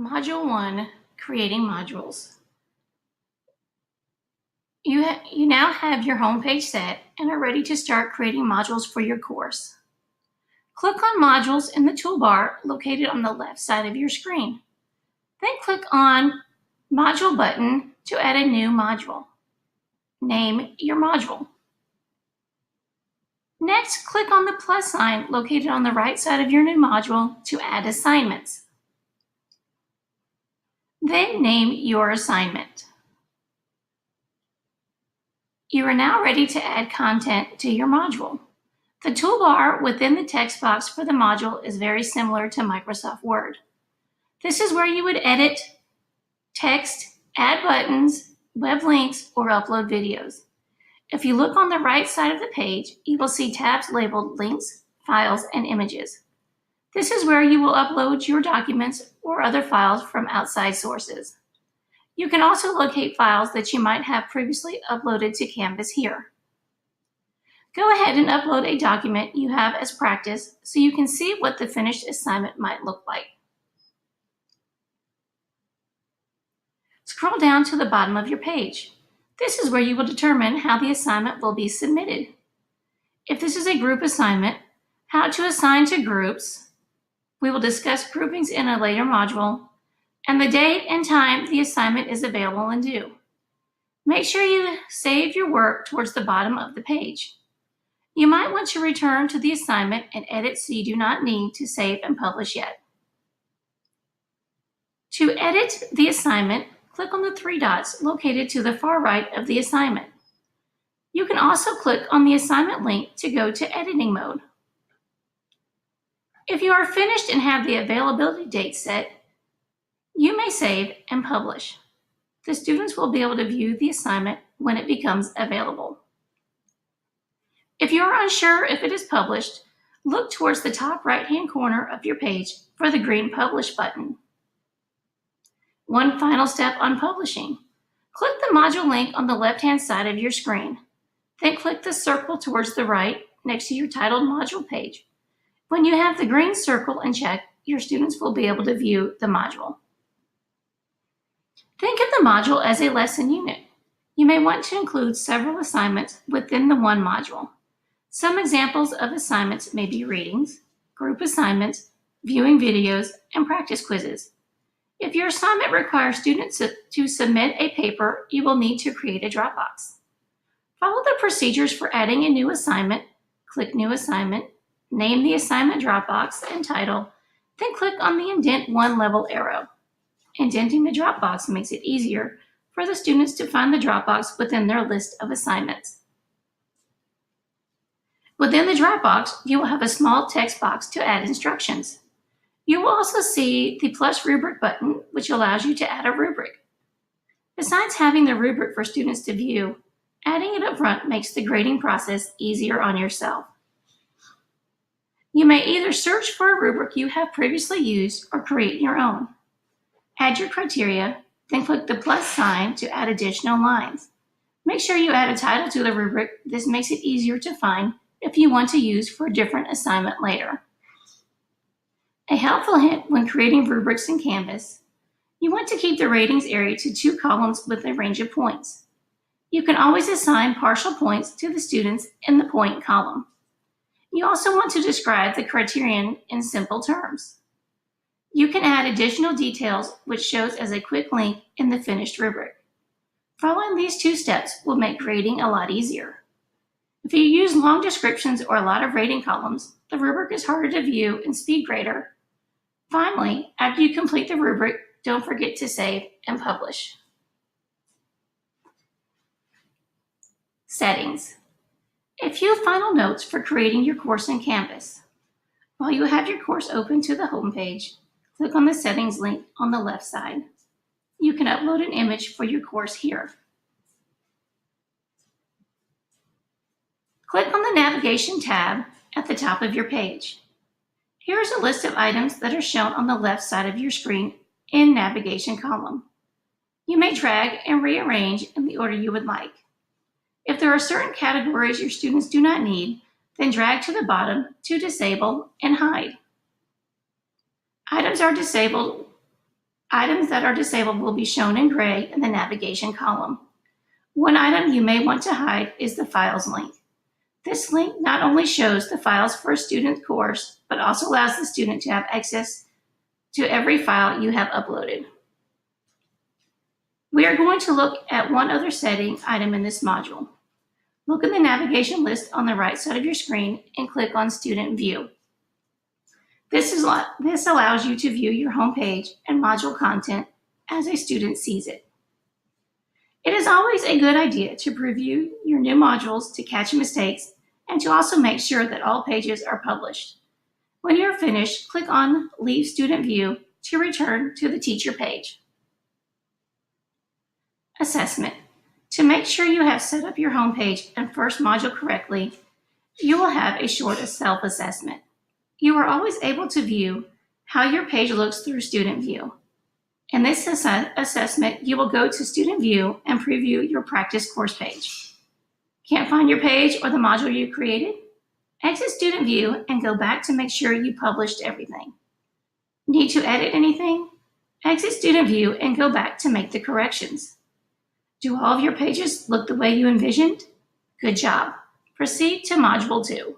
Module 1, Creating Modules. You now have your homepage set and are ready to start creating modules for your course. Click on Modules in the toolbar located on the left side of your screen. Then click on Module button to add a new module. Name your module. Next, click on the plus sign located on the right side of your new module to add assignments. Then name your assignment. You are now ready to add content to your module. The toolbar within the text box for the module is very similar to Microsoft Word. This is where you would edit text, add buttons, web links, or upload videos. If you look on the right side of the page, you will see tabs labeled Links, Files, and Images. This is where you will upload your documents or other files from outside sources. You can also locate files that you might have previously uploaded to Canvas here. Go ahead and upload a document you have as practice so you can see what the finished assignment might look like. Scroll down to the bottom of your page. This is where you will determine how the assignment will be submitted. If this is a group assignment, how to assign to groups. We will discuss groupings in a later module, and the date and time the assignment is available and due. Make sure you save your work towards the bottom of the page. You might want to return to the assignment and edit so you do not need to save and publish yet. To edit the assignment, click on the three dots located to the far right of the assignment. You can also click on the assignment link to go to editing mode. If you are finished and have the availability date set, you may save and publish. The students will be able to view the assignment when it becomes available. If you are unsure if it is published, look towards the top right-hand corner of your page for the green Publish button. One final step on publishing. Click the module link on the left-hand side of your screen. Then click the circle towards the right next to your titled module page. When you have the green circle in check, your students will be able to view the module. Think of the module as a lesson unit. You may want to include several assignments within the one module. Some examples of assignments may be readings, group assignments, viewing videos, and practice quizzes. If your assignment requires students to submit a paper, you will need to create a Dropbox. Follow the procedures for adding a new assignment. Click New Assignment, name the assignment Dropbox and title, then click on the Indent one level arrow. Indenting the Dropbox makes it easier for the students to find the Dropbox within their list of assignments. Within the Dropbox, you will have a small text box to add instructions. You will also see the plus rubric button, which allows you to add a rubric. Besides having the rubric for students to view, adding it up front makes the grading process easier on yourself. You may either search for a rubric you have previously used or create your own. Add your criteria, then click the plus sign to add additional lines. Make sure you add a title to the rubric. This makes it easier to find if you want to use for a different assignment later. A helpful hint when creating rubrics in Canvas: you want to keep the ratings area to 2 columns with a range of points. You can always assign partial points to the students in the point column. You also want to describe the criterion in simple terms. You can add additional details, which shows as a quick link in the finished rubric. Following these 2 steps will make grading a lot easier. If you use long descriptions or a lot of rating columns, the rubric is harder to view and speed grader. Finally, after you complete the rubric, don't forget to save and publish. Settings. A few final notes for creating your course in Canvas. While you have your course open to the home page, click on the settings link on the left side. You can upload an image for your course here. Click on the navigation tab at the top of your page. Here is a list of items that are shown on the left side of your screen in navigation column. You may drag and rearrange in the order you would like. If there are certain categories your students do not need, then drag to the bottom to disable and hide. Items are disabled Items that are disabled will be shown in gray in the navigation column. One item you may want to hide is the Files link. This link not only shows the files for a student course, but also allows the student to have access to every file you have uploaded. We are going to look at one other setting item in this module. Look in the navigation list on the right side of your screen and click on Student View. This allows you to view your home page and module content as a student sees it. It is always a good idea to preview your new modules to catch mistakes and to also make sure that all pages are published. When you're finished, click on Leave Student View to return to the teacher page. Assessment. To make sure you have set up your homepage and first module correctly, you will have a short self-assessment. You are always able to view how your page looks through Student View. In this assessment, you will go to Student View and preview your practice course page. Can't find your page or the module you created? Exit Student View and go back to make sure you published everything. Need to edit anything? Exit Student View and go back to make the corrections. Do all of your pages look the way you envisioned? Good job. Proceed to Module 2.